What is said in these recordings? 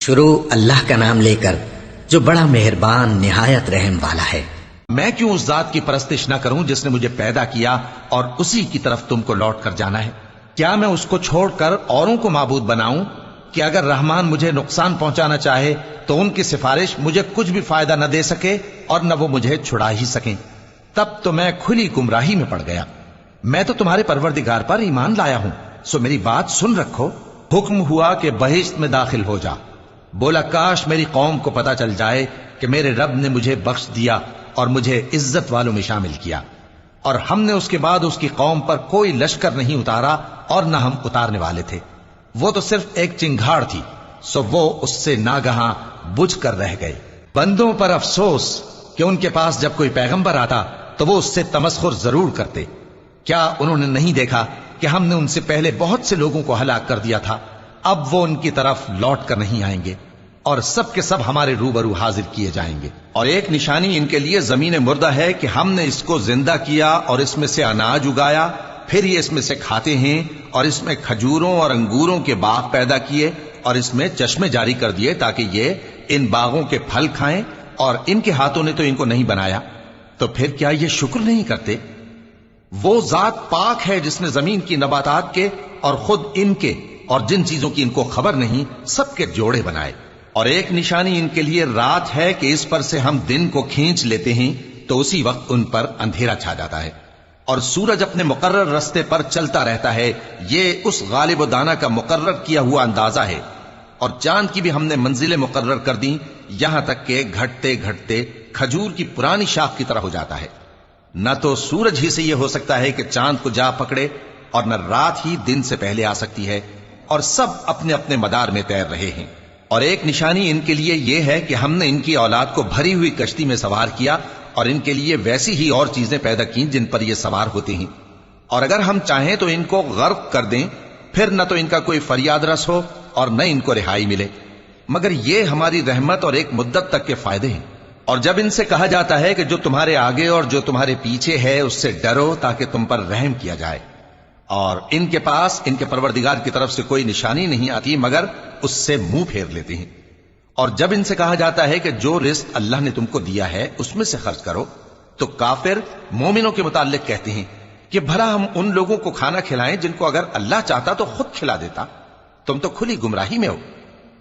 شروع اللہ کا نام لے کر جو بڑا مہربان نہایت رحم والا ہے۔ میں کیوں اس ذات کی پرستش نہ کروں جس نے مجھے پیدا کیا اور اسی کی طرف تم کو لوٹ کر جانا ہے؟ کیا میں اس کو چھوڑ کر اوروں کو معبود بناؤں کہ اگر رحمان مجھے نقصان پہنچانا چاہے تو ان کی سفارش مجھے کچھ بھی فائدہ نہ دے سکے اور نہ وہ مجھے چھڑا ہی سکیں؟ تب تو میں کھلی گمراہی میں پڑ گیا۔ میں تو تمہارے پروردگار پر ایمان لایا ہوں، سو میری بات سن رکھو۔ حکم ہوا کہ بہشت میں داخل ہو جا۔ بولا کاش میری قوم کو پتا چل جائے کہ میرے رب نے مجھے بخش دیا اور مجھے عزت والوں میں شامل کیا، اور ہم نے اس کے بعد اس کی قوم پر کوئی لشکر نہیں اتارا اور نہ ہم اتارنے والے تھے۔ وہ تو صرف ایک چنگھاڑ تھی، سو وہ اس سے ناگہاں بجھ کر رہ گئے۔ بندوں پر افسوس کہ ان کے پاس جب کوئی پیغمبر آتا تو وہ اس سے تمسخر ضرور کرتے۔ کیا انہوں نے نہیں دیکھا کہ ہم نے ان سے پہلے بہت سے لوگوں کو ہلاک کر دیا تھا؟ اب وہ ان کی طرف لوٹ کر نہیں آئیں گے اور سب کے سب ہمارے روبرو حاضر کیے جائیں گے۔ اور ایک نشانی ان کے لیے زمین مردہ ہے کہ ہم نے اس کو زندہ کیا اور اس میں سے اناج اگایا، پھر یہ اس میں سے کھاتے ہیں، اور اس میں کھجوروں اور انگوروں کے باغ پیدا کیے اور اس میں چشمے جاری کر دیے تاکہ یہ ان باغوں کے پھل کھائیں، اور ان کے ہاتھوں نے تو ان کو نہیں بنایا، تو پھر کیا یہ شکر نہیں کرتے؟ وہ ذات پاک ہے جس نے زمین کی نباتات کے اور خود ان کے اور جن چیزوں کی ان کو خبر نہیں سب کے جوڑے بنائے۔ اور ایک نشانی ان کے لیے رات ہے کہ اس پر سے ہم دن کو کھینچ لیتے ہیں تو اسی وقت ان پر اندھیرا چھا جاتا ہے، اور سورج اپنے مقرر رستے پر چلتا رہتا ہے۔ یہ اس غالب و دانا کا مقرر کیا ہوا اندازہ ہے۔ اور چاند کی بھی ہم نے منزلیں مقرر کر دیں، یہاں تک کہ گھٹتے گھٹتے کھجور کی پرانی شاخ کی طرح ہو جاتا ہے۔ نہ تو سورج ہی سے یہ ہو سکتا ہے کہ چاند کو جا پکڑے، اور نہ رات ہی دن سے پہلے آ سکتی ہے، اور سب اپنے اپنے مدار میں تیر رہے ہیں۔ اور ایک نشانی ان کے لیے یہ ہے کہ ہم نے ان کی اولاد کو بھری ہوئی کشتی میں سوار کیا اور ان کے لیے ویسی ہی اور چیزیں پیدا کی جن پر یہ سوار ہوتے ہیں، اور اگر ہم چاہیں تو ان کو غرق کر دیں، پھر نہ تو ان کا کوئی فریاد رس ہو اور نہ ان کو رہائی ملے، مگر یہ ہماری رحمت اور ایک مدت تک کے فائدے ہیں۔ اور جب ان سے کہا جاتا ہے کہ جو تمہارے آگے اور جو تمہارے پیچھے ہے اس سے ڈرو تاکہ تم پر رحم کیا جائے، اور ان کے پاس ان کے پروردگار کی طرف سے کوئی نشانی نہیں آتی مگر اس سے منہ پھیر لیتے ہیں۔ اور جب ان سے کہا جاتا ہے کہ جو رزق اللہ نے تم کو دیا ہے اس میں سے خرچ کرو، تو کافر مومنوں کے متعلق کہتے ہیں کہ بھلا ہم ان لوگوں کو کھانا کھلائیں جن کو اگر اللہ چاہتا تو خود کھلا دیتا، تم تو کھلی گمراہی میں ہو۔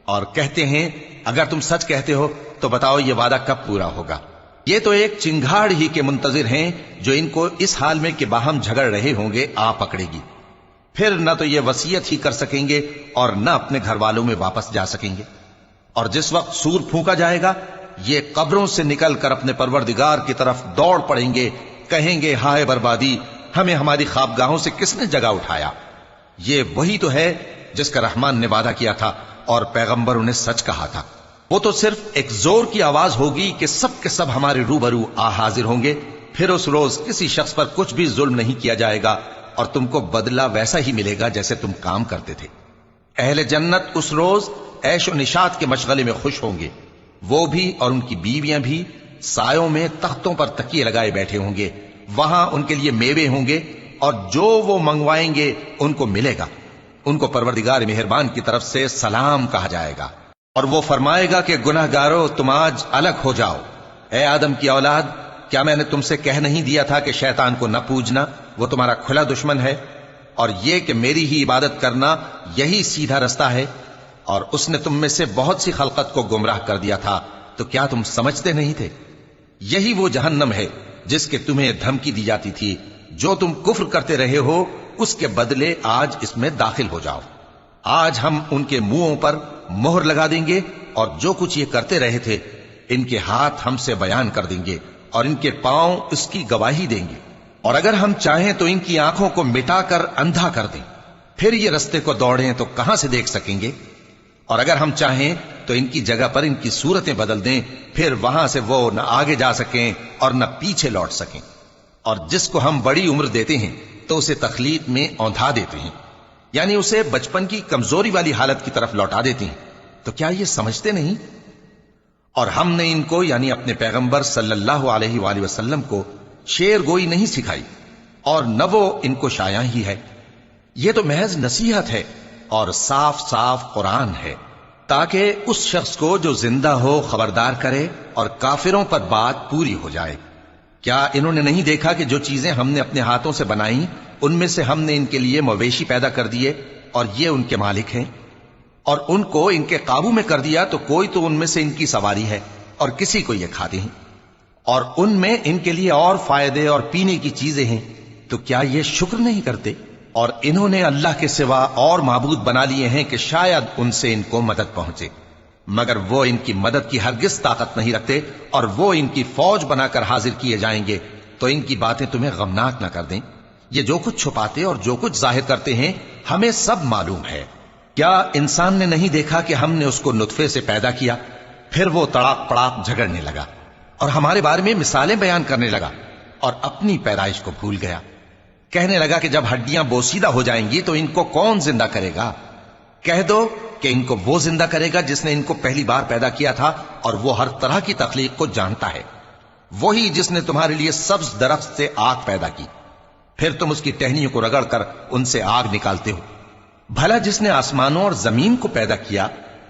اور کہتے ہیں اگر تم سچ کہتے ہو تو بتاؤ یہ وعدہ کب پورا ہوگا؟ یہ تو ایک چنگھاڑ ہی کے منتظر ہیں جو ان کو اس حال میں کہ باہم جھگڑ رہے ہوں گے آ پکڑے گی، پھر نہ تو یہ وصیت ہی کر سکیں گے اور نہ اپنے گھر والوں میں واپس جا سکیں گے۔ اور جس وقت سور پھونکا جائے گا یہ قبروں سے نکل کر اپنے پروردگار کی طرف دوڑ پڑیں گے، کہیں گے ہائے بربادی، ہمیں ہماری خوابگاہوں سے کس نے جگہ اٹھایا؟ یہ وہی تو ہے جس کا رحمان نے وعدہ کیا تھا اور پیغمبروں نے سچ کہا تھا۔ وہ تو صرف ایک زور کی آواز ہوگی کہ سب کے سب ہمارے روبرو آ حاضر ہوں گے، پھر اس روز کسی شخص پر کچھ بھی ظلم نہیں کیا جائے گا اور تم کو بدلہ ویسا ہی ملے گا جیسے تم کام کرتے تھے۔ اہل جنت اس روز عیش و نشاط کے مشغلے میں خوش ہوں گے، وہ بھی اور ان کی بیویاں بھی سایوں میں تختوں پر تکیے لگائے بیٹھے ہوں گے، وہاں ان کے لیے میوے ہوں گے اور جو وہ منگوائیں گے ان کو ملے گا۔ ان کو پروردگار مہربان کی طرف سے سلام کہا جائے گا، اور وہ فرمائے گا کہ گناہ گارو تم آج الگ ہو جاؤ۔ اے آدم کی اولاد، کیا میں نے تم سے کہہ نہیں دیا تھا کہ شیطان کو نہ پوجنا، وہ تمہارا کھلا دشمن ہے، اور یہ کہ میری ہی عبادت کرنا یہی سیدھا رستہ ہے؟ اور اس نے تم میں سے بہت سی خلقت کو گمراہ کر دیا تھا، تو کیا تم سمجھتے نہیں تھے؟ یہی وہ جہنم ہے جس کے تمہیں دھمکی دی جاتی تھی، جو تم کفر کرتے رہے ہو اس کے بدلے آج اس میں داخل ہو جاؤ۔ آج ہم ان کے منہوں پر مہر لگا دیں گے اور جو کچھ یہ کرتے رہے تھے ان کے ہاتھ ہم سے بیان کر دیں گے اور ان کے پاؤں اس کی گواہی دیں گے، اور اگر ہم چاہیں تو ان کی آنکھوں کو مٹا کر اندھا کر دیں، پھر یہ رستے کو دوڑیں تو کہاں سے دیکھ سکیں گے؟ اور اگر ہم چاہیں تو ان کی جگہ پر ان کی صورتیں بدل دیں، پھر وہاں سے وہ نہ آگے جا سکیں اور نہ پیچھے لوٹ سکیں۔ اور جس کو ہم بڑی عمر دیتے ہیں تو اسے تخلیق میں اوندھا دیتے ہیں، یعنی اسے بچپن کی کمزوری والی حالت کی طرف لوٹا دیتے ہیں، تو کیا یہ سمجھتے نہیں؟ اور ہم نے ان کو یعنی اپنے پیغمبر صلی اللہ علیہ وآلہ وسلم کو شعر گوئی نہیں سکھائی، اور نہ وہ ان کو شایع ہی ہے، یہ تو محض نصیحت ہے اور صاف صاف قرآن ہے تاکہ اس شخص کو جو زندہ ہو خبردار کرے اور کافروں پر بات پوری ہو جائے۔ کیا انہوں نے نہیں دیکھا کہ جو چیزیں ہم نے اپنے ہاتھوں سے بنائیں ان میں سے ہم نے ان کے لیے مویشی پیدا کر دیے اور یہ ان کے مالک ہیں، اور ان کو ان کے قابو میں کر دیا تو کوئی تو ان میں سے ان کی سواری ہے اور کسی کو یہ کھاتے ہیں، اور ان میں ان کے لیے اور فائدے اور پینے کی چیزیں ہیں، تو کیا یہ شکر نہیں کرتے؟ اور انہوں نے اللہ کے سوا اور معبود بنا لیے ہیں کہ شاید ان سے ان کو مدد پہنچے، مگر وہ ان کی مدد کی ہرگز طاقت نہیں رکھتے، اور وہ ان کی فوج بنا کر حاضر کیے جائیں گے تو ان کی باتیں تمہیں غمناک نہ کر دیں۔ یہ جو کچھ چھپاتے اور جو کچھ ظاہر کرتے ہیں ہمیں سب معلوم ہے۔ کیا انسان نے نہیں دیکھا کہ ہم نے اس کو نطفے سے پیدا کیا، پھر وہ تڑاک پڑاک جھگڑنے لگا اور ہمارے بارے میں مثالیں بیان کرنے لگا اور اپنی پیدائش کو بھول گیا، کہنے لگا کہ جب ہڈیاں بوسیدہ ہو جائیں گی تو ان کو کون زندہ کرے گا؟ کہہ دو کہ ان کو وہ زندہ کرے گا جس نے ان کو پہلی بار پیدا کیا تھا، اور وہ ہر طرح کی تخلیق کو جانتا ہے، وہی جس نے تمہارے لیے سبز درخت سے آگ پیدا کی، پھر تم اس کی ٹہنیوں کو رگڑ کر ان سے آگ نکالتے ہو۔ بھلا جس نے آسمانوں اور زمین کو پیدا کیا،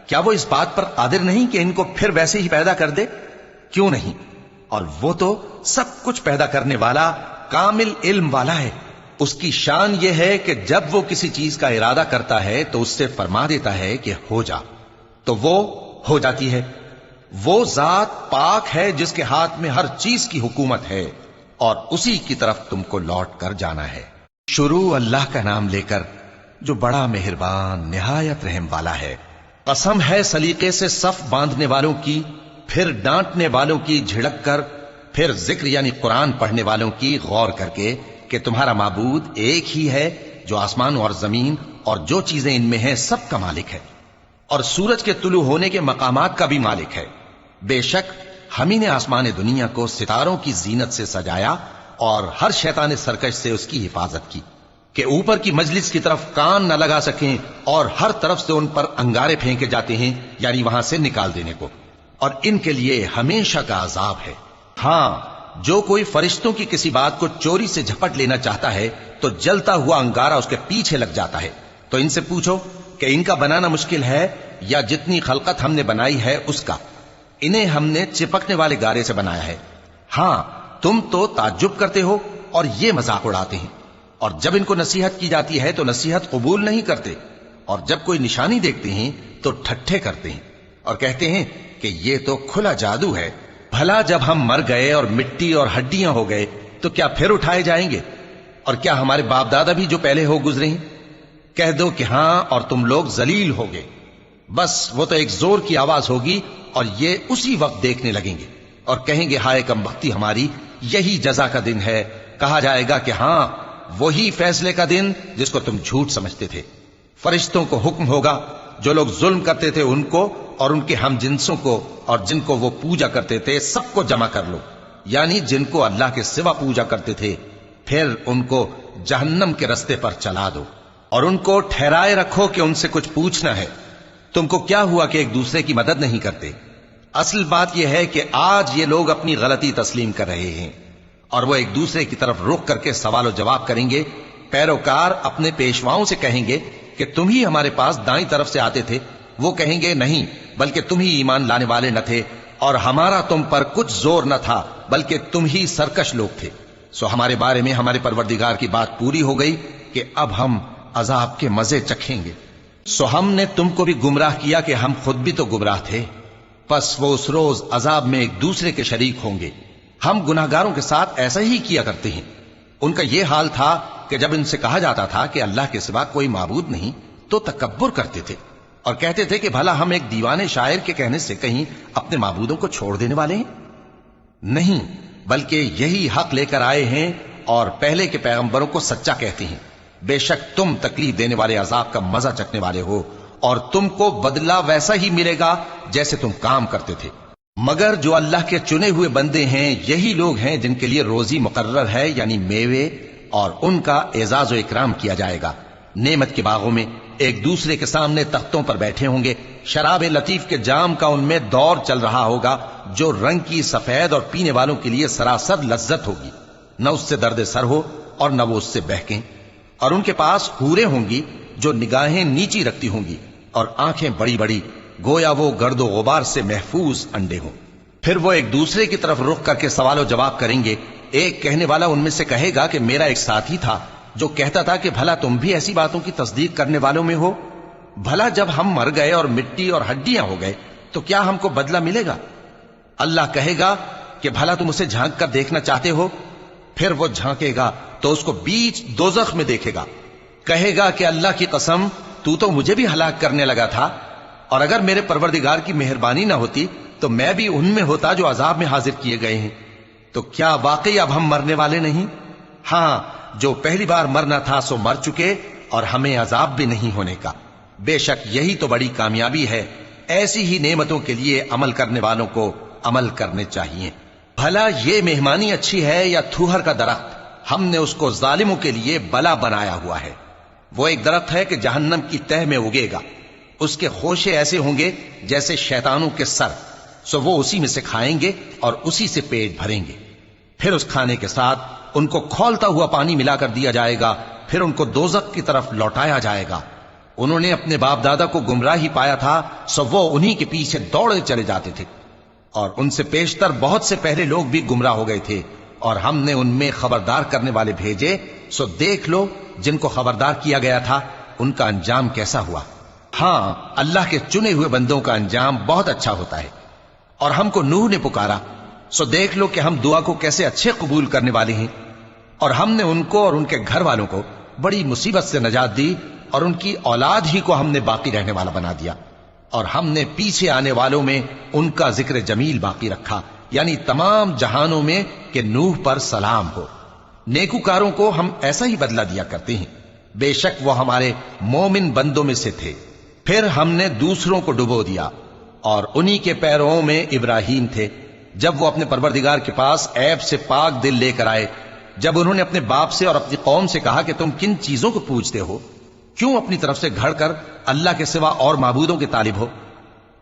کیا وہ اس بات پر قادر نہیں کہ ان کو پھر ویسے ہی پیدا کر دے؟ کیوں نہیں؟ اور وہ تو سب کچھ پیدا کرنے والا کامل علم والا ہے۔ اس کی شان یہ ہے کہ جب وہ کسی چیز کا ارادہ کرتا ہے تو اس سے فرما دیتا ہے کہ ہو جا، تو وہ ہو جاتی ہے۔ وہ ذات پاک ہے جس کے ہاتھ میں ہر چیز کی حکومت ہے، اور اسی کی طرف تم کو لوٹ کر جانا ہے۔ شروع اللہ کا نام لے کر جو بڑا مہربان نہایت رحم والا ہے۔ قسم ہے سلیقے سے صف باندھنے والوں کی، پھر ڈانٹنے والوں کی جھڑک کر، پھر ذکر یعنی قرآن پڑھنے والوں کی غور کر کے کہ تمہارا معبود ایک ہی ہے جو آسمان اور زمین اور جو چیزیں ان میں ہیں سب کا مالک ہے، اور سورج کے طلوع ہونے کے مقامات کا بھی مالک ہے۔ بے شک ہم ہی نے آسمان دنیا کو ستاروں کی زینت سے سجایا اور ہر شیطان سرکش سے اس کی حفاظت کی کہ اوپر کی مجلس کی طرف کان نہ لگا سکیں، اور ہر طرف سے ان پر انگارے پھینکے جاتے ہیں یعنی وہاں سے نکال دینے کو، اور ان کے لیے ہمیشہ کا عذاب ہے۔ ہاں، جو کوئی فرشتوں کی کسی بات کو چوری سے جھپٹ لینا چاہتا ہے تو جلتا ہوا انگارہ اس کے پیچھے لگ جاتا ہے۔ تو ان سے پوچھو کہ ان کا بنانا مشکل ہے یا جتنی خلقت ہم نے بنائی ہے اس کا؟ انہیں ہم نے چپکنے والے گارے سے بنایا ہے۔ ہاں، تم تو تعجب کرتے ہو اور یہ مذاق اڑاتے ہیں، اور جب ان کو نصیحت کی جاتی ہے تو نصیحت قبول نہیں کرتے، اور جب کوئی نشانی دیکھتے ہیں تو ٹھٹھے کرتے ہیں اور کہتے ہیں کہ یہ تو کھلا جادو ہے۔ بھلا جب ہم مر گئے اور مٹی اور ہڈیاں ہو گئے تو کیا پھر اٹھائے جائیں گے؟ اور کیا ہمارے باپ دادا بھی جو پہلے ہو گزرے ہیں؟ کہہ دو کہ ہاں، اور تم لوگ ذلیل ہوگے۔ بس وہ تو ایک زور کی آواز ہوگی اور یہ اسی وقت دیکھنے لگیں گے اور کہیں گے ہائے کم بختی ہماری، یہی جزا کا دن ہے۔ کہا جائے گا کہ ہاں، وہی فیصلے کا دن جس کو تم جھوٹ سمجھتے تھے۔ فرشتوں کو حکم ہوگا جو لوگ ظلم کرتے تھے ان کو اور ان کے ہم جنسوں کو اور جن کو وہ پوجا کرتے تھے سب کو جمع کر لو، یعنی جن کو اللہ کے سوا پوجا کرتے تھے، پھر ان کو جہنم کے رستے پر چلا دو اور ان کو ٹھہرائے رکھو کہ ان سے کچھ پوچھنا ہے۔ تم کو کیا ہوا کہ ایک دوسرے کی مدد نہیں کرتے؟ اصل بات یہ ہے کہ آج یہ لوگ اپنی غلطی تسلیم کر رہے ہیں اور وہ ایک دوسرے کی طرف رخ کر کے سوال و جواب کریں گے۔ پیروکار اپنے پیشواؤں سے کہیں گے کہ تم ہی ہمارے پاس دائیں طرف سے آتے تھے، وہ کہیں گے نہیں، بلکہ تم ہی ایمان لانے والے نہ تھے اور ہمارا تم پر کچھ زور نہ تھا، بلکہ تم ہی سرکش لوگ تھے۔ سو ہمارے بارے میں ہمارے پروردگار کی بات پوری ہو گئی کہ اب ہم عذاب کے مزے چکھیں گے۔ سو ہم نے تم کو بھی گمراہ کیا کہ ہم خود بھی تو گمراہ تھے، پس وہ اس روز عذاب میں ایک دوسرے کے شریک ہوں گے۔ ہم گناہگاروں کے ساتھ ایسا ہی کیا کرتے ہیں۔ ان کا یہ حال تھا کہ جب ان سے کہا جاتا تھا کہ اللہ کے سوا کوئی معبود نہیں تو تکبر کرتے تھے اور کہتے تھے کہ بھلا ہم ایک دیوانے شاعر کے کہنے سے کہیں اپنے معبودوں کو چھوڑ دینے والے ہیں؟ نہیں، بلکہ یہی حق لے کر آئے ہیں اور پہلے کے پیغمبروں کو سچا کہتے ہیں۔ بے شک تم تکلیف دینے والے عذاب کا مزہ چکھنے والے ہو اور تم کو بدلہ ویسا ہی ملے گا جیسے تم کام کرتے تھے۔ مگر جو اللہ کے چنے ہوئے بندے ہیں یہی لوگ ہیں جن کے لیے روزی مقرر ہے، یعنی میوے، اور ان کا اعزاز و اکرام کیا جائے گا۔ نعمت کے باغوں میں ایک دوسرے کے سامنے تختوں پر بیٹھے ہوں گے، شراب لطیف کے جام کا ان میں دور چل رہا ہوگا جو رنگ کی سفید اور پینے والوں کے لیے سراسر لذت ہوگی، نہ اس سے درد سر ہو اور نہ وہ اس سے بہکیں۔ اور ان کے پاس حوریں ہوں گی جو نگاہیں نیچی رکھتی ہوں گی اور آنکھیں بڑی بڑی، گویا وہ گرد و غبار سے محفوظ انڈے ہوں۔ پھر وہ ایک دوسرے کی طرف رخ کر کے سوال و جواب کریں گے۔ ایک کہنے والا ان میں سے کہے گا کہ میرا ایک ساتھی تھا جو کہتا تھا کہ بھلا تم بھی ایسی باتوں کی تصدیق کرنے والوں میں ہو؟ بھلا جب ہم مر گئے اور مٹی اور ہڈیاں ہو گئے تو کیا ہم کو بدلہ ملے گا؟ اللہ کہے گا کہ بھلا تم اسے جھانک کر دیکھنا چاہتے ہو؟ پھر وہ جھانکے گا تو اس کو بیچ دوزخ میں دیکھے گا، کہے گا کہ اللہ کی قسم تو مجھے بھی ہلاک کرنے لگا تھا، اور اگر میرے پروردگار کی مہربانی نہ ہوتی تو میں بھی ان میں ہوتا جو عذاب میں حاضر کیے گئے ہیں۔ تو کیا واقعی اب ہم مرنے والے نہیں؟ ہاں، جو پہلی بار مرنا تھا سو مر چکے، اور ہمیں عذاب بھی نہیں ہونے کا۔ بے شک یہی تو بڑی کامیابی ہے۔ ایسی ہی نعمتوں کے لیے عمل کرنے والوں کو عمل کرنے چاہیے۔ بھلا یہ مہمانی اچھی ہے یا تھوہر کا درخت؟ ہم نے اس کو ظالموں کے لیے بلا بنایا ہوا ہے۔ وہ ایک درخت ہے کہ جہنم کی تہ میں اگے گا، اس کے خوشے ایسے ہوں گے جیسے شیطانوں کے سر، سو وہ اسی میں سے کھائیں گے اور اسی سے پیٹ بھریں گے۔ پھر اس کھانے کے ساتھ ان کو کھولتا ہوا پانی ملا کر دیا جائے گا، پھر ان کو دوزخ کی طرف لوٹایا جائے گا۔ انہوں نے اپنے باپ دادا کو گمراہی پایا تھا، سو وہ انہی کے پیچھے دوڑے چلے جاتے تھے، اور ان سے پیشتر بہت سے پہلے لوگ بھی گمراہ ہو گئے تھے، اور ہم نے ان میں خبردار کرنے والے بھیجے، سو دیکھ لو جن کو خبردار کیا گیا تھا ان کا انجام کیسا ہوا۔ ہاں، اللہ کے چنے ہوئے بندوں کا انجام بہت اچھا ہوتا ہے۔ اور ہم کو نوح نے پکارا، سو دیکھ لو کہ ہم دعا کو کیسے اچھے قبول کرنے والے ہیں، اور ہم نے ان کو اور ان کے گھر والوں کو بڑی مصیبت سے نجات دی، اور ان کی اولاد ہی کو ہم نے باقی رہنے والا بنا دیا، اور ہم نے پیچھے آنے والوں میں ان کا ذکر جمیل باقی رکھا، یعنی تمام جہانوں میں کہ نوح پر سلام ہو۔ نیکوکاروں کو ہم ایسا ہی بدلہ دیا کرتے ہیں، بے شک وہ ہمارے مومن بندوں میں سے تھے۔ پھر ہم نے دوسروں کو ڈبو دیا، اور انہی کے پیروں میں ابراہیم تھے، جب وہ اپنے پروردگار کے پاس عیب سے پاک دل لے کر آئے، جب انہوں نے اپنے باپ سے اور اپنی قوم سے کہا کہ تم کن چیزوں کو پوجتے ہو؟ کیوں اپنی طرف سے گھڑ کر اللہ کے سوا اور معبودوں کے طالب ہو؟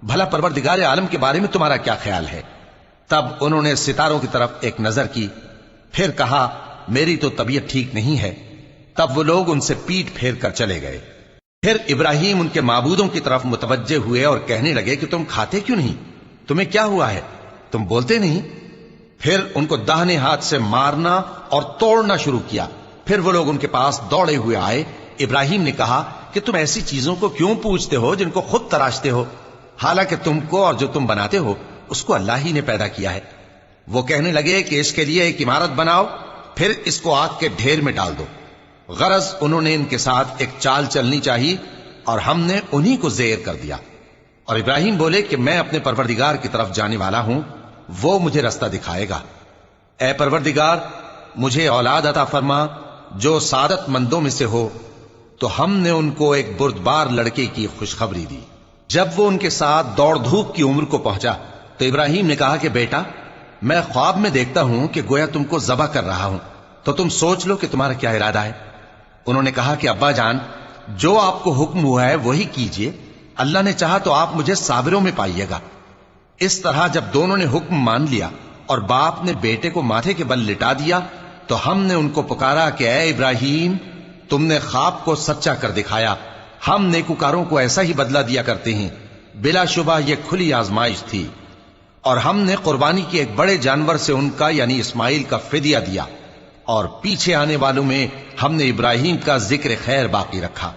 بھلا پروردگار عالم کے بارے میں تمہارا کیا خیال ہے؟ تب انہوں نے ستاروں کی طرف ایک نظر کی، پھر کہا میری تو طبیعت ٹھیک نہیں ہے۔ تب وہ لوگ ان سے پیٹ پھیر کر چلے گئے۔ پھر ابراہیم ان کے معبودوں کی طرف متوجہ ہوئے اور کہنے لگے کہ تم کھاتے کیوں نہیں؟ تمہیں کیا ہوا ہے؟ تم بولتے نہیں؟ پھر ان کو داہنے ہاتھ سے مارنا اور توڑنا شروع کیا۔ پھر وہ لوگ ان کے پاس دوڑے ہوئے آئے۔ ابراہیم نے کہا کہ تم ایسی چیزوں کو کیوں پوجتے ہو جن کو خود تراشتے ہو؟ حالانکہ تم کو اور جو تم بناتے ہو اس کو اللہ ہی نے پیدا کیا ہے۔ وہ کہنے لگے کہ اس کے لیے ایک عمارت بناؤ، پھر اس کو آگ کے ڈھیر میں ڈال دو۔ غرض انہوں نے ان کے ساتھ ایک چال چلنی چاہی، اور ہم نے انہی کو زیر کر دیا۔ اور ابراہیم بولے کہ میں اپنے پروردگار کی طرف جانے والا ہوں، وہ مجھے رستہ دکھائے گا۔ اے پروردگار، مجھے اولاد عطا فرما جو سعادت مندوں میں سے ہو۔ تو ہم نے ان کو ایک بردبار لڑکے کی خوشخبری دی۔ جب وہ ان کے ساتھ دوڑ دھوپ کی عمر کو پہنچا تو ابراہیم نے کہا کہ بیٹا، میں خواب میں دیکھتا ہوں کہ گویا تم کو ذبح کر رہا ہوں، تو تم سوچ لو کہ تمہارا کیا ارادہ ہے۔ انہوں نے کہا کہ ابا جان، جو آپ کو حکم ہوا ہے وہی کیجئے، اللہ نے چاہا تو آپ مجھے صابروں میں پائیے گا۔ اس طرح جب دونوں نے حکم مان لیا اور باپ نے بیٹے کو ماتھے کے بل لٹا دیا، تو ہم نے ان کو پکارا کہ اے ابراہیم، تم نے خواب کو سچا کر دکھایا۔ ہم نیکوکاروں کو ایسا ہی بدلہ دیا کرتے ہیں، بلا شبہ یہ کھلی آزمائش تھی۔ اور ہم نے قربانی کی ایک بڑے جانور سے ان کا یعنی اسماعیل کا فدیہ دیا، اور پیچھے آنے والوں میں ہم نے ابراہیم کا ذکر خیر باقی رکھا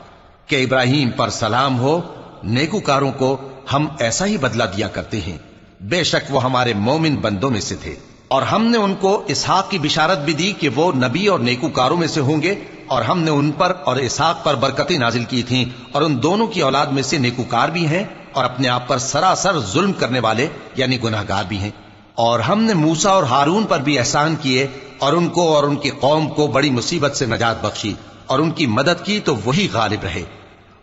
کہ ابراہیم پر سلام ہو۔ نیکوکاروں کو ہم ایسا ہی بدلہ دیا کرتے ہیں، بے شک وہ ہمارے مومن بندوں میں سے تھے۔ اور ہم نے ان کو اسحاق کی بشارت بھی دی کہ وہ نبی اور نیکوکاروں میں سے ہوں گے، اور ہم نے ان پر اور اسحاق پر برکتیں نازل کی تھیں، اور ان دونوں کی اولاد میں سے نیکوکار بھی ہیں اور اپنے آپ پر سراسر ظلم کرنے والے یعنی گناہگار بھی ہیں۔ اور ہم نے موسیٰ اور ہارون پر بھی احسان کیے، اور ان کو اور ان کی قوم کو بڑی مصیبت سے نجات بخشی، اور ان کی مدد کی تو وہی غالب رہے۔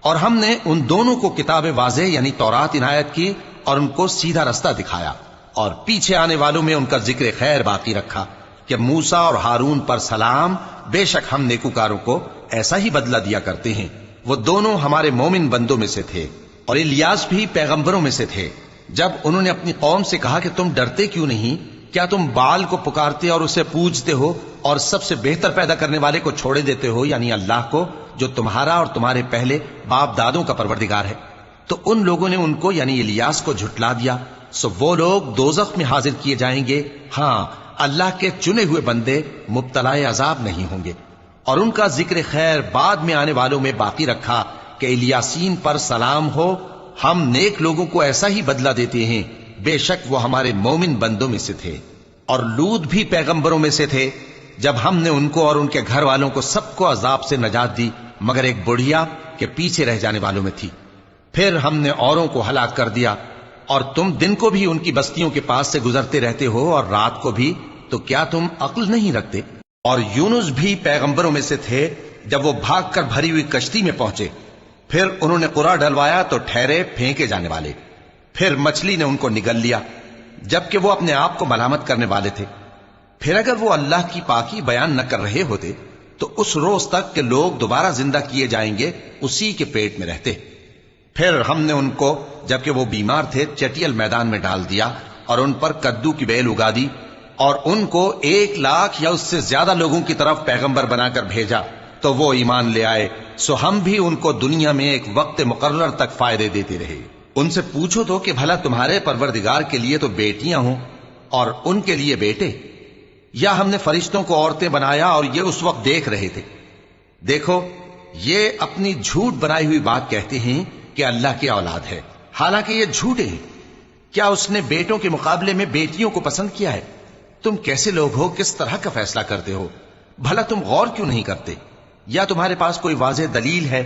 اور ہم نے ان دونوں کو کتاب واضح یعنی تورات عنایت کی، اور ان کو سیدھا رستہ دکھایا، اور پیچھے آنے والوں میں ان کا ذکر خیر باقی رکھا کہ موسیٰ اور ہارون پر سلام، بے شک ہم نیکوکاروں کو ایسا ہی بدلہ دیا کرتے ہیں۔ وہ دونوں ہمارے مومن بندوں میں سے تھے، اور الیاس بھی پیغمبروں میں سے تھے۔ جب انہوں نے اپنی قوم سے کہا کہ تم ڈرتے کیوں نہیں؟ کیا تم بال کو پکارتے اور اسے پوجتے ہو، اور سب سے بہتر پیدا کرنے والے کو چھوڑے دیتے ہو یعنی اللہ کو، جو تمہارا اور تمہارے پہلے باپ دادوں کا پروردگار ہے؟ تو ان لوگوں نے ان کو یعنی الیاس کو جھٹلا دیا، سو وہ لوگ دوزخ میں حاضر کیے جائیں گے۔ ہاں، اللہ کے چنے ہوئے بندے مبتلا عذاب نہیں ہوں گے۔ اور ان کا ذکر خیر بعد میں آنے والوں میں باقی رکھا کہ الیاسین پر سلام ہو، ہم نیک لوگوں کو ایسا ہی بدلہ دیتے ہیں، بے شک وہ ہمارے مومن بندوں میں سے تھے۔ اور لوط بھی پیغمبروں میں سے تھے، جب ہم نے ان کو اور ان کے گھر والوں کو سب کو عذاب سے نجات دی مگر ایک بڑھیا کہ پیچھے رہ جانے والوں میں تھی۔ پھر ہم نے اوروں کو ہلاک کر دیا، اور تم دن کو بھی ان کی بستیوں کے پاس سے گزرتے رہتے ہو اور رات کو بھی، تو کیا تم عقل نہیں رکھتے؟ اور یونس بھی پیغمبروں میں سے تھے، جب وہ بھاگ کر بھری ہوئی کشتی میں پہنچے، پھر انہوں نے قرا ڈلوایا تو ٹھہرے پھینکے جانے والے، پھر مچھلی نے ان کو نگل لیا جبکہ وہ اپنے آپ کو ملامت کرنے والے تھے۔ پھر اگر وہ اللہ کی پاکی بیان نہ کر رہے ہوتے تو اس روز تک کہ لوگ دوبارہ زندہ کیے جائیں گے اسی کے پیٹ میں رہتے۔ پھر ہم نے ان کو جبکہ وہ بیمار تھے چٹیل میدان میں ڈال دیا اور ان پر کدو کی بیل اگا دی، اور ان کو 1,00,000 یا اس سے زیادہ لوگوں کی طرف پیغمبر بنا کر بھیجا تو وہ ایمان لے آئے، سو ہم بھی ان کو دنیا میں ایک وقت مقرر تک فائدے دیتے رہے۔ ان سے پوچھو تو کہ بھلا تمہارے پروردگار کے لیے تو بیٹیاں ہوں اور ان کے لیے بیٹے، یا ہم نے فرشتوں کو عورتیں بنایا اور یہ اس وقت دیکھ رہے تھے؟ دیکھو، یہ اپنی جھوٹ بنائی ہوئی بات کہتے ہیں کہ اللہ کی اولاد ہے، حالانکہ یہ جھوٹے ہیں۔ کیا اس نے بیٹوں کے مقابلے میں بیٹیوں کو پسند کیا ہے؟ تم کیسے لوگ ہو، کس طرح کا فیصلہ کرتے ہو؟ بھلا تم غور کیوں نہیں کرتے؟ یا تمہارے پاس کوئی واضح دلیل ہے؟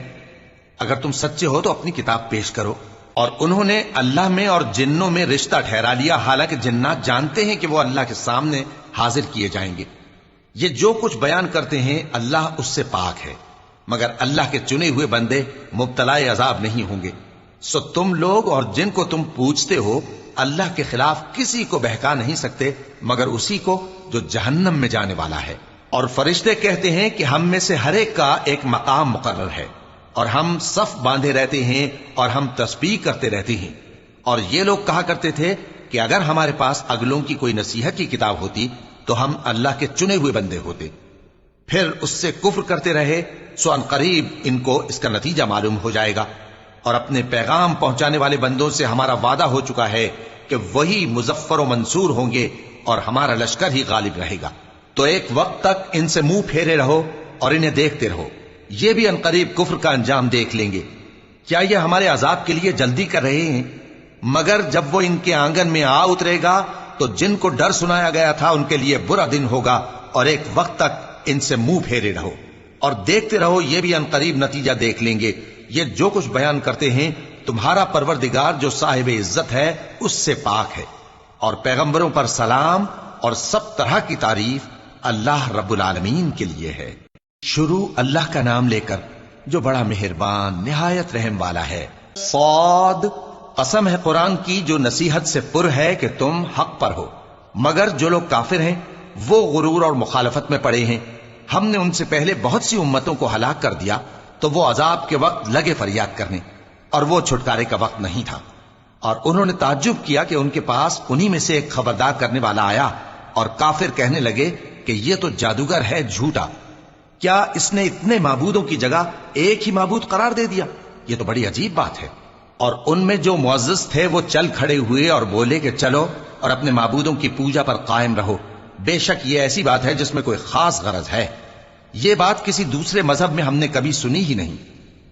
اگر تم سچے ہو تو اپنی کتاب پیش کرو۔ اور انہوں نے اللہ میں اور جنوں میں رشتہ ٹھہرا لیا، حالانکہ جنات جانتے ہیں کہ وہ اللہ کے سامنے حاضر کیے جائیں گے۔ یہ جو کچھ بیان کرتے ہیں اللہ اس سے پاک ہے، مگر اللہ کے چنے ہوئے بندے مبتلا عذاب نہیں ہوں گے۔ سو تم لوگ اور جن کو تم پوچھتے ہو اللہ کے خلاف کسی کو بہکا نہیں سکتے مگر اسی کو جو جہنم میں جانے والا ہے۔ اور فرشتے کہتے ہیں کہ ہم میں سے ہر ایک کا ایک مقام مقرر ہے، اور ہم صف باندھے رہتے ہیں اور ہم تسبیح کرتے رہتے ہیں۔ اور یہ لوگ کہا کرتے تھے کہ اگر ہمارے پاس اگلوں کی کوئی نصیحت کی کتاب ہوتی تو ہم اللہ کے چنے ہوئے بندے ہوتے۔ پھر اس سے کفر کرتے رہے، سو ان قریب ان کو اس کا نتیجہ معلوم ہو جائے گا۔ اور اپنے پیغام پہنچانے والے بندوں سے ہمارا وعدہ ہو چکا ہے کہ وہی مظفر و منصور ہوں گے اور ہمارا لشکر ہی غالب رہے گا۔ تو ایک وقت تک ان سے منہ پھیرے رہو اور انہیں دیکھتے رہو، یہ بھی عنقریب کفر کا انجام دیکھ لیں گے۔ کیا یہ ہمارے عذاب کے لیے جلدی کر رہے ہیں؟ مگر جب وہ ان کے آنگن میں آ اترے گا تو جن کو ڈر سنایا گیا تھا ان کے لیے برا دن ہوگا، اور ایک وقت تک ان سے منہ پھیرے رہو اور دیکھتے رہو، یہ بھی عنقریب نتیجہ دیکھ لیں گے۔ یہ جو کچھ بیان کرتے ہیں تمہارا پروردگار جو صاحب عزت ہے اس سے پاک ہے۔ اور پیغمبروں پر سلام اور سب طرح کی تعریف اللہ رب العالمین کے لیے ہے۔ شروع اللہ کا نام لے کر جو بڑا مہربان نہایت رحم والا ہے۔ صاد، قسم ہے قرآن کی جو نصیحت سے پر ہے کہ تم حق پر ہو، مگر جو لوگ کافر ہیں وہ غرور اور مخالفت میں پڑے ہیں۔ ہم نے ان سے پہلے بہت سی امتوں کو ہلاک کر دیا تو وہ عذاب کے وقت لگے فریاد کرنے، اور وہ چھٹکارے کا وقت نہیں تھا۔ اور انہوں نے تعجب کیا کہ ان کے پاس انہی میں سے ایک خبردار کرنے والا آیا، اور کافر کہنے لگے کہ یہ تو جادوگر ہے جھوٹا، کیا اس نے اتنے معبودوں کی جگہ ایک ہی معبود قرار دے دیا؟ یہ تو بڑی عجیب بات ہے۔ اور ان میں جو معزز تھے وہ چل کھڑے ہوئے اور بولے کہ چلو اور اپنے معبودوں کی پوجا پر قائم رہو، بے شک یہ ایسی بات ہے جس میں کوئی خاص غرض ہے۔ یہ بات کسی دوسرے مذہب میں ہم نے کبھی سنی ہی نہیں،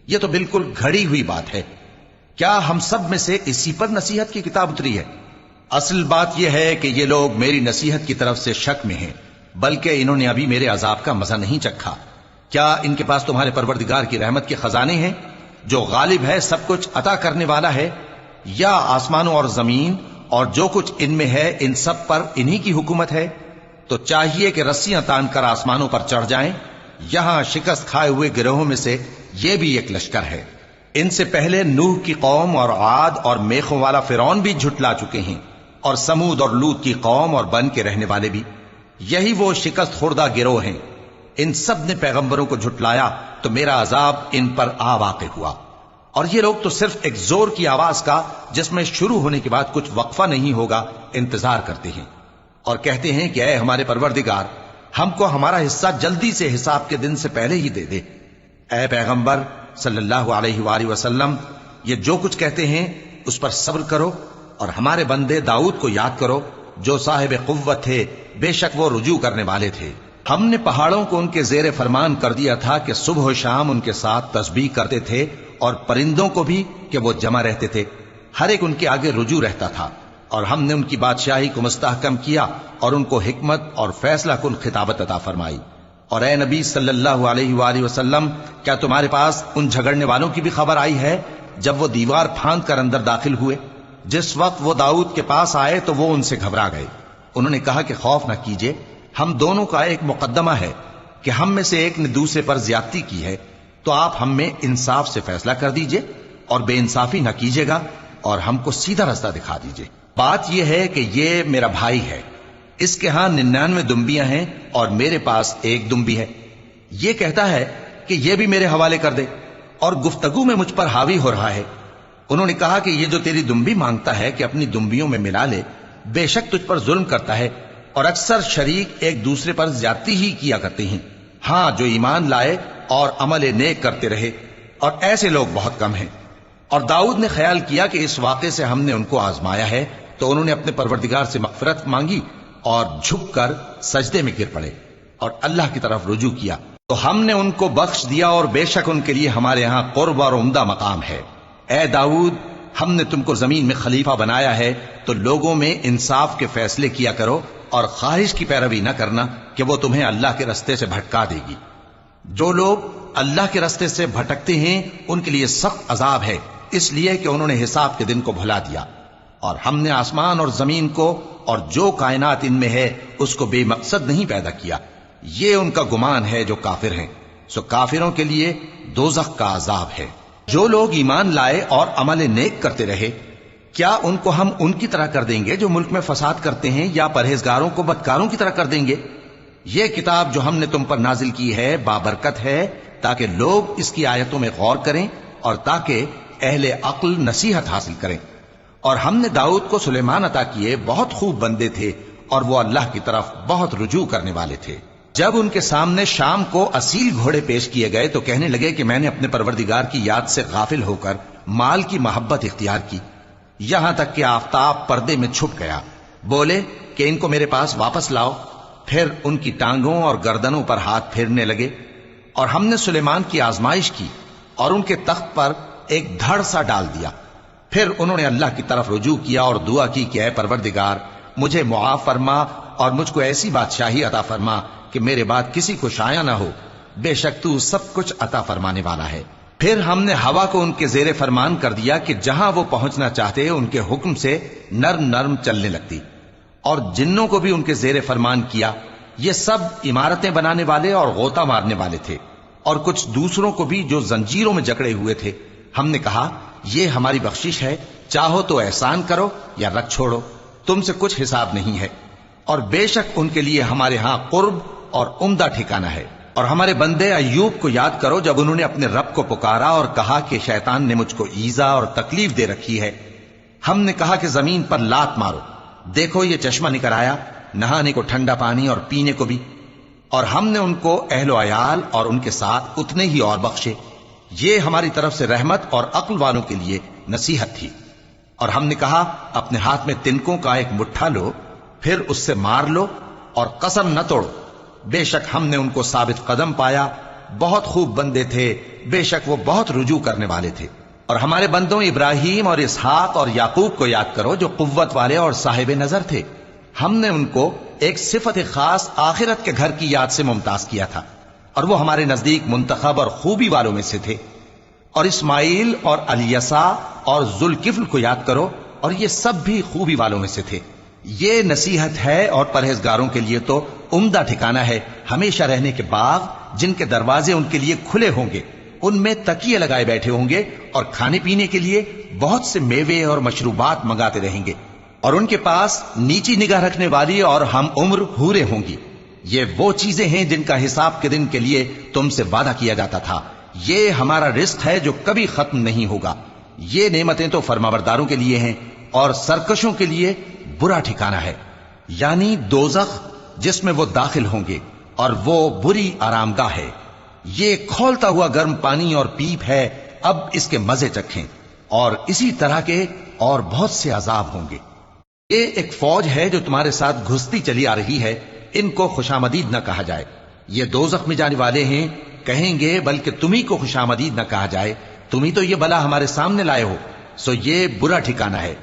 یہ تو بالکل گھڑی ہوئی بات ہے۔ کیا ہم سب میں سے اسی پر نصیحت کی کتاب اتری ہے؟ اصل بات یہ ہے کہ یہ لوگ میری نصیحت کی طرف سے شک میں ہیں، بلکہ انہوں نے ابھی میرے عذاب کا مزہ نہیں چکھا۔ کیا ان کے پاس تمہارے پروردگار کی رحمت کے خزانے ہیں جو غالب ہے، سب کچھ عطا کرنے والا ہے؟ یا آسمانوں اور زمین اور جو کچھ ان میں ہے ان سب پر انہی کی حکومت ہے؟ تو چاہیے کہ رسیاں تان کر آسمانوں پر چڑھ جائیں۔ یہاں شکست کھائے ہوئے گروہوں میں سے یہ بھی ایک لشکر ہے۔ ان سے پہلے نوح کی قوم اور عاد اور میخوں والا فرعون بھی جھٹلا چکے ہیں، اور سمود اور لوط کی قوم اور بن کے رہنے والے بھی۔ یہی وہ شکست خوردہ گروہ ہیں۔ ان سب نے پیغمبروں کو جھٹلایا تو میرا عذاب ان پر آ واقع ہوا۔ اور یہ لوگ تو صرف ایک زور کی آواز کا جس میں شروع ہونے کے بعد کچھ وقفہ نہیں ہوگا انتظار کرتے ہیں، اور کہتے ہیں کہ اے ہمارے پروردگار، ہم کو ہمارا حصہ جلدی سے حساب کے دن سے پہلے ہی دے دے۔ اے پیغمبر صلی اللہ علیہ وآلہ وسلم، یہ جو کچھ کہتے ہیں اس پر صبر کرو، اور ہمارے بندے داؤد کو یاد کرو جو صاحب قوت تھے، بے شک وہ رجوع کرنے والے تھے۔ ہم نے پہاڑوں کو ان کے زیر فرمان کر دیا تھا کہ صبح و شام ان کے ساتھ تسبیح کرتے تھے، اور پرندوں کو بھی کہ وہ جمع رہتے تھے، ہر ایک ان کے آگے رجوع رہتا تھا۔ اور ہم نے ان کی بادشاہی کو مستحکم کیا اور ان کو حکمت اور فیصلہ کن خطابت عطا فرمائی۔ اور اے نبی صلی اللہ علیہ وآلہ وسلم، کیا تمہارے پاس ان جھگڑنے والوں کی بھی خبر آئی ہے جب وہ دیوار پھاند کر اندر داخل ہوئے؟ جس وقت وہ داؤد کے پاس آئے تو وہ ان سے گھبرا گئے۔ انہوں نے کہا کہ خوف نہ کیجیے، ہم دونوں کا ایک مقدمہ ہے کہ ہم میں سے ایک نے دوسرے پر زیادتی کی ہے، تو آپ ہم میں انصاف سے فیصلہ کر دیجئے اور بے انصافی نہ کیجیے گا، اور ہم کو سیدھا رستہ دکھا دیجئے۔ بات یہ ہے کہ یہ میرا بھائی ہے، اس کے ہاں 99 دمبیاں ہیں اور میرے پاس ایک دمبی ہے۔ یہ کہتا ہے کہ یہ بھی میرے حوالے کر دے، اور گفتگو میں مجھ پر حاوی ہو رہا ہے۔ انہوں نے کہا کہ یہ جو تیری دمبی مانگتا ہے کہ اپنی دمبیوں میں ملا لے، بے شک تجھ پر ظلم کرتا ہے، اور اکثر شریک ایک دوسرے پر زیادتی ہی کیا کرتے ہیں۔ ہاں، جو ایمان لائے اور عمل نیک کرتے رہے، اور ایسے لوگ بہت کم ہیں۔ اور داؤد نے خیال کیا کہ اس واقعے سے ہم نے ان کو آزمایا ہے، تو انہوں نے اپنے پروردگار سے مغفرت مانگی اور جھک کر سجدے میں گر پڑے اور اللہ کی طرف رجوع کیا، تو ہم نے ان کو بخش دیا، اور بے شک ان کے لیے ہمارے ہاں قرب اور عمدہ مقام ہے۔ اے داؤد، ہم نے تم کو زمین میں خلیفہ بنایا ہے، تو لوگوں میں انصاف کے فیصلے کیا کرو، اور خواہش کی پیروی نہ کرنا کہ وہ تمہیں اللہ کے رستے سے بھٹکا دے گی۔ جو لوگ اللہ کے رستے سے بھٹکتے ہیں ان کے لیے سخت عذاب ہے، اس لیے کہ انہوں نے حساب کے دن کو بھلا دیا۔ اور ہم نے آسمان اور زمین کو اور جو کائنات ان میں ہے اس کو بے مقصد نہیں پیدا کیا، یہ ان کا گمان ہے جو کافر ہیں، سو کافروں کے لیے دوزخ کا عذاب ہے۔ جو لوگ ایمان لائے اور عمل نیک کرتے رہے، کیا ان کو ہم ان کی طرح کر دیں گے جو ملک میں فساد کرتے ہیں، یا پرہیزگاروں کو بدکاروں کی طرح کر دیں گے؟ یہ کتاب جو ہم نے تم پر نازل کی ہے بابرکت ہے، تاکہ لوگ اس کی آیتوں میں غور کریں اور تاکہ اہل عقل نصیحت حاصل کریں۔ اور ہم نے داؤد کو سلیمان عطا کیے، بہت خوب بندے تھے، اور وہ اللہ کی طرف بہت رجوع کرنے والے تھے۔ جب ان کے سامنے شام کو اصیل گھوڑے پیش کیے گئے تو کہنے لگے کہ میں نے اپنے پروردگار کی یاد سے غافل ہو کر مال کی محبت اختیار کی، یہاں تک کہ آفتاب پردے میں چھپ گیا۔ بولے کہ ان کو میرے پاس واپس لاؤ۔ پھر ان کی ٹانگوں اور گردنوں پر ہاتھ پھیرنے لگے، اور ہم نے سلیمان کی آزمائش کی اور ان کے تخت پر ایک دھڑ سا ڈال دیا۔ پھر انہوں نے اللہ کی طرف رجوع کیا اور دعا کی کہ اے پروردگار، مجھے معاف فرما اور مجھ کو ایسی بادشاہی عطا فرما کہ میرے بعد کسی کو شایع نہ ہو، بے شک تو سب کچھ عطا فرمانے والا ہے۔ پھر ہم نے ہوا کو ان کے زیر فرمان کر دیا کہ جہاں وہ پہنچنا چاہتے ان کے حکم سے نرم نرم چلنے لگتی، اور جنوں کو بھی ان کے زیر فرمان کیا۔ یہ سب عمارتیں بنانے والے اور غوطہ مارنے والے تھے، اور کچھ دوسروں کو بھی جو زنجیروں میں جکڑے ہوئے تھے۔ ہم نے کہا یہ ہماری بخشش ہے، چاہو تو احسان کرو یا رکھ چھوڑو، تم سے کچھ حساب نہیں ہے۔ اور بے شک ان کے لیے ہمارے ہاں قرب اور عمدہ ٹھکانہ ہے۔ اور ہمارے بندے ایوب کو یاد کرو جب انہوں نے اپنے رب کو پکارا اور کہا کہ شیطان نے مجھ کو ایذا اور تکلیف دے رکھی ہے۔ ہم نے کہا کہ زمین پر لات مارو، دیکھو یہ چشمہ نکل آیا، نہانے کو ٹھنڈا پانی اور پینے کو بھی۔ اور ہم نے ان کو اہل و عیال اور ان کے ساتھ اتنے ہی اور بخشے۔ یہ ہماری طرف سے رحمت اور عقل والوں کے لیے نصیحت تھی۔ اور ہم نے کہا اپنے ہاتھ میں تنکوں کا ایک مٹھا لو، پھر اس سے مار لو اور قسم نہ توڑو، بے شک ہم نے ان کو ثابت قدم پایا، بہت خوب بندے تھے، بے شک وہ بہت رجوع کرنے والے تھے۔ اور ہمارے بندوں ابراہیم اور اسحاق اور یعقوب کو یاد کرو جو قوت والے اور صاحب نظر تھے۔ ہم نے ان کو ایک صفت خاص آخرت کے گھر کی یاد سے ممتاز کیا تھا، اور وہ ہمارے نزدیک منتخب اور خوبی والوں میں سے تھے۔ اور اسماعیل اور الیسع اور ذوالکفل کو یاد کرو، اور یہ سب بھی خوبی والوں میں سے تھے۔ یہ نصیحت ہے اور پرہیزگاروں کے لیے تو عمدہ ٹھکانہ ہے، ہمیشہ رہنے کے باغ جن کے دروازے ان کے لیے کھلے ہوں گے، ان میں تکیے لگائے بیٹھے ہوں گے، اور کھانے پینے کے لیے بہت سے میوے اور مشروبات منگاتے رہیں گے، اور ان کے پاس نیچی نگاہ رکھنے والی اور ہم عمر حوریں ہوں گی۔ یہ وہ چیزیں ہیں جن کا حساب کے دن کے لیے تم سے وعدہ کیا جاتا تھا۔ یہ ہمارا رزق ہے جو کبھی ختم نہیں ہوگا۔ یہ نعمتیں تو فرمانبرداروں کے لیے ہیں، اور سرکشوں کے لیے برا ٹھکانہ ہے، یعنی دوزخ جس میں وہ داخل ہوں گے، اور وہ بری آرامگاہ ہے۔ یہ کھولتا ہوا گرم پانی اور پیپ ہے، اب اس کے مزے چکھیں۔ اور اسی طرح کے اور بہت سے عذاب ہوں گے۔ یہ ایک فوج ہے جو تمہارے ساتھ گھستی چلی آ رہی ہے، ان کو خوشامدید نہ کہا جائے۔ یہ دوزخ میں جانے والے ہیں، کہیں گے بلکہ تمہیں کو خوشامدید نہ کہا جائے، تمہیں تو یہ بلا ہمارے سامنے لائے ہو، سو یہ برا ٹھکانہ ہے۔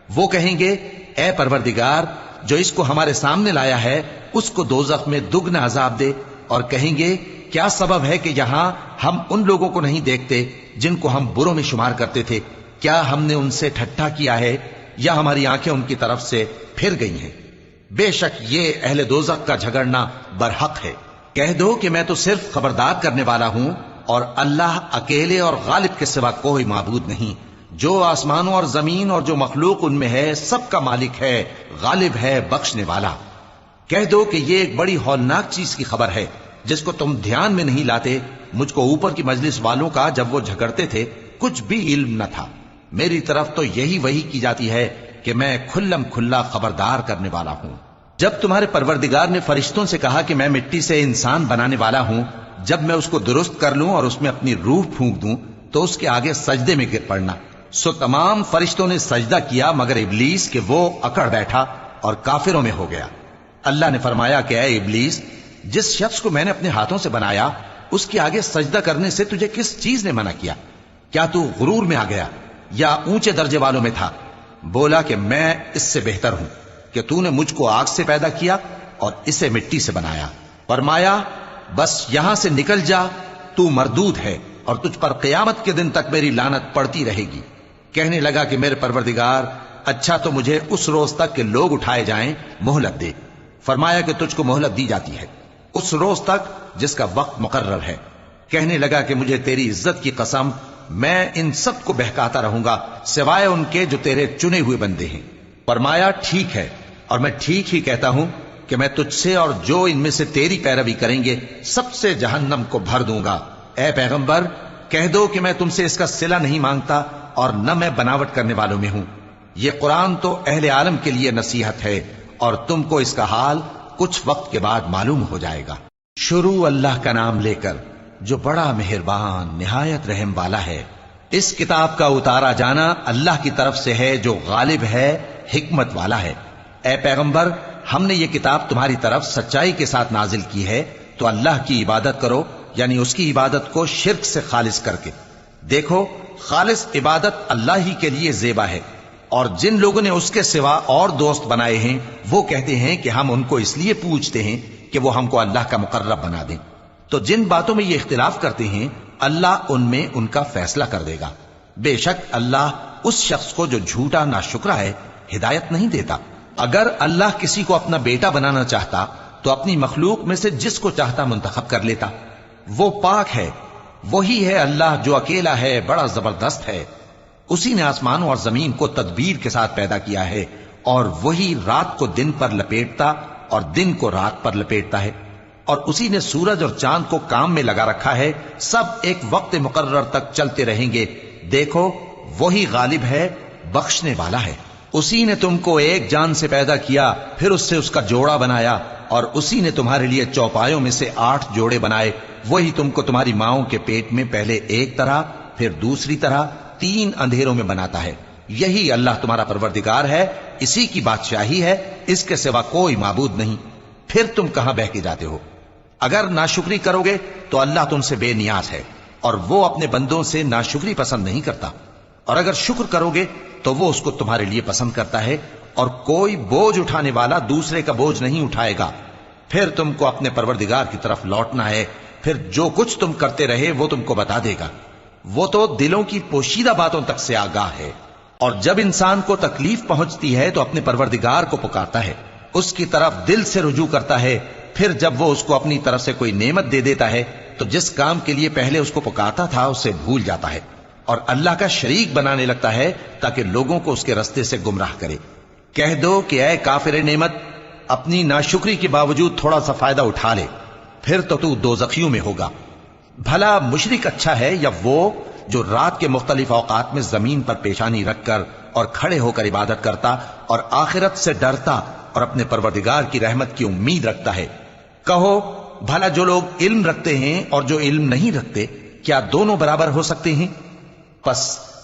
وہ کہیں گے اے پروردگار، جو اس کو ہمارے سامنے لایا ہے اس کو دوزخ میں دگنا عذاب دے، اور کہیں گے کیا سبب ہے کہ یہاں ہم ان لوگوں کو نہیں دیکھتے جن کو ہم بروں میں شمار کرتے تھے؟ کیا ہم نے ان سے ٹھٹھا کیا ہے یا ہماری آنکھیں ان کی طرف سے پھر گئی ہیں؟ بے شک یہ اہل دوزخ کا جھگڑنا برحق ہے۔ کہہ دو کہ میں تو صرف خبردار کرنے والا ہوں، اور اللہ اکیلے اور غالب کے سوا کوئی معبود نہیں۔ جو آسمانوں اور زمین اور جو مخلوق ان میں ہے سب کا مالک ہے، غالب ہے، بخشنے والا۔ کہہ دو کہ یہ ایک بڑی ہولناک چیز کی خبر ہے جس کو تم دھیان میں نہیں لاتے۔ مجھ کو اوپر کی مجلس والوں کا جب وہ جھگڑتے تھے کچھ بھی علم نہ تھا، میری طرف تو یہی وحی کی جاتی ہے کہ میں کھلم کھلا خبردار کرنے والا ہوں۔ جب تمہارے پروردگار نے فرشتوں سے کہا کہ میں مٹی سے انسان بنانے والا ہوں، جب میں اس کو درست کر لوں اور اس میں اپنی روح پھونک دوں تو اس کے آگے سجدے میں گر پڑنا۔ سو تمام فرشتوں نے سجدہ کیا مگر ابلیس کہ وہ اکڑ بیٹھا اور کافروں میں ہو گیا۔ اللہ نے فرمایا کہ اے ابلیس، جس شخص کو میں نے اپنے ہاتھوں سے بنایا اس کے آگے سجدہ کرنے سے تجھے کس چیز نے منع کیا؟ کیا تو غرور میں آ گیا یا اونچے درجے والوں میں تھا؟ بولا کہ میں اس سے بہتر ہوں کہ تو نے مجھ کو آگ سے پیدا کیا اور اسے مٹی سے بنایا۔ فرمایا بس یہاں سے نکل جا، تو مردود ہے اور تجھ پر قیامت کے دن تک میری لعنت پڑتی رہے گی۔ کہنے لگا کہ میرے پروردگار، اچھا تو مجھے اس روز تک کہ لوگ اٹھائے جائیں مہلت دے۔ فرمایا کہ تجھ کو مہلت دی جاتی ہے اس روز تک جس کا وقت مقرر ہے۔ کہنے لگا کہ مجھے تیری عزت کی قسم، میں ان سب کو بہکاتا رہوں گا سوائے ان کے جو تیرے چنے ہوئے بندے ہیں۔ فرمایا ٹھیک ہے، اور میں ٹھیک ہی کہتا ہوں کہ میں تجھ سے اور جو ان میں سے تیری پیروی کریں گے سب سے جہنم کو بھر دوں گا۔ اے پیغمبر، کہہ دو کہ میں تم سے اس کا صلہ نہیں مانگتا اور نہ میں بناوٹ کرنے والوں میں ہوں۔ یہ قرآن تو اہل عالم کے لیے نصیحت ہے اور تم کو اس کا حال کچھ وقت کے بعد معلوم ہو جائے گا۔ شروع اللہ کا نام لے کر جو بڑا مہربان نہایت رحم والا ہے۔ اس کتاب کا اتارا جانا اللہ کی طرف سے ہے جو غالب ہے، حکمت والا ہے۔ اے پیغمبر، ہم نے یہ کتاب تمہاری طرف سچائی کے ساتھ نازل کی ہے، تو اللہ کی عبادت کرو، یعنی اس کی عبادت کو شرک سے خالص کر کے۔ دیکھو، خالص عبادت اللہ ہی کے لیے زیبا ہے، اور جن لوگوں نے اس کے سوا اور دوست بنائے ہیں وہ کہتے ہیں کہ ہم ان کو اس لیے پوچھتے ہیں کہ وہ ہم کو اللہ کا مقرب بنا دیں۔ تو جن باتوں میں یہ اختلاف کرتے ہیں اللہ ان میں ان کا فیصلہ کر دے گا۔ بے شک اللہ اس شخص کو جو جھوٹا ناشکرا ہے ہدایت نہیں دیتا۔ اگر اللہ کسی کو اپنا بیٹا بنانا چاہتا تو اپنی مخلوق میں سے جس کو چاہتا منتخب کر لیتا۔ وہ پاک ہے، وہی ہے اللہ جو اکیلا ہے، بڑا زبردست ہے۔ اسی نے آسمانوں اور زمین کو تدبیر کے ساتھ پیدا کیا ہے، اور وہی رات کو دن پر لپیٹتا اور دن کو رات پر لپیٹتا ہے، اور اسی نے سورج اور چاند کو کام میں لگا رکھا ہے، سب ایک وقت مقرر تک چلتے رہیں گے۔ دیکھو، وہی غالب ہے، بخشنے والا ہے۔ اسی نے تم کو ایک جان سے پیدا کیا، پھر اس سے اس کا جوڑا بنایا، اور اسی نے تمہارے لیے چوپایوں میں سے 8 جوڑے بنائے۔ وہی تم کو تمہاری ماؤں کے پیٹ میں پہلے ایک طرح پھر دوسری طرح 3 اندھیروں میں بناتا ہے۔ یہی اللہ تمہارا پروردگار ہے، اسی کی بادشاہی ہے، اس کے سوا کوئی معبود نہیں۔ پھر تم کہاں بہہ کے جاتے ہو؟ اگر ناشکری کرو گے تو اللہ تم سے بے نیاز ہے، اور وہ اپنے بندوں سے ناشکری پسند نہیں کرتا، اور اگر شکر کرو گے تو وہ اس کو تمہارے لیے پسند کرتا ہے، اور کوئی بوجھ اٹھانے والا دوسرے کا بوجھ نہیں اٹھائے گا۔ پھر تم کو اپنے پروردگار کی طرف لوٹنا ہے، پھر جو کچھ تم کرتے رہے وہ تم کو بتا دے گا۔ وہ تو دلوں کی پوشیدہ باتوں تک سے آگاہ ہے، اور جب انسان کو تکلیف پہنچتی ہے تو اپنے پروردگار کو پکارتا ہے، اس کی طرف دل سے رجوع کرتا ہے۔ پھر جب وہ اس کو اپنی طرف سے کوئی نعمت دے دیتا ہے تو جس کام کے لیے پہلے اس کو پکارتا تھا اسے بھول جاتا ہے، اور اللہ کا شریک بنانے لگتا ہے تاکہ لوگوں کو اس کے رستے سے گمراہ کرے۔ کہہ دو کہ اے کافر نعمت، اپنی ناشکری کے باوجود تھوڑا سا فائدہ اٹھا لے، پھر تو دوزخیوں میں ہوگا۔ بھلا مشرک اچھا ہے یا وہ جو رات کے مختلف اوقات میں زمین پر پیشانی رکھ کر اور کھڑے ہو کر عبادت کرتا اور آخرت سے ڈرتا اور اپنے پروردگار کی رحمت کی امید رکھتا ہے؟ کہو، بھلا جو لوگ علم رکھتے ہیں اور جو علم نہیں رکھتے، کیا دونوں برابر ہو سکتے ہیں؟ پس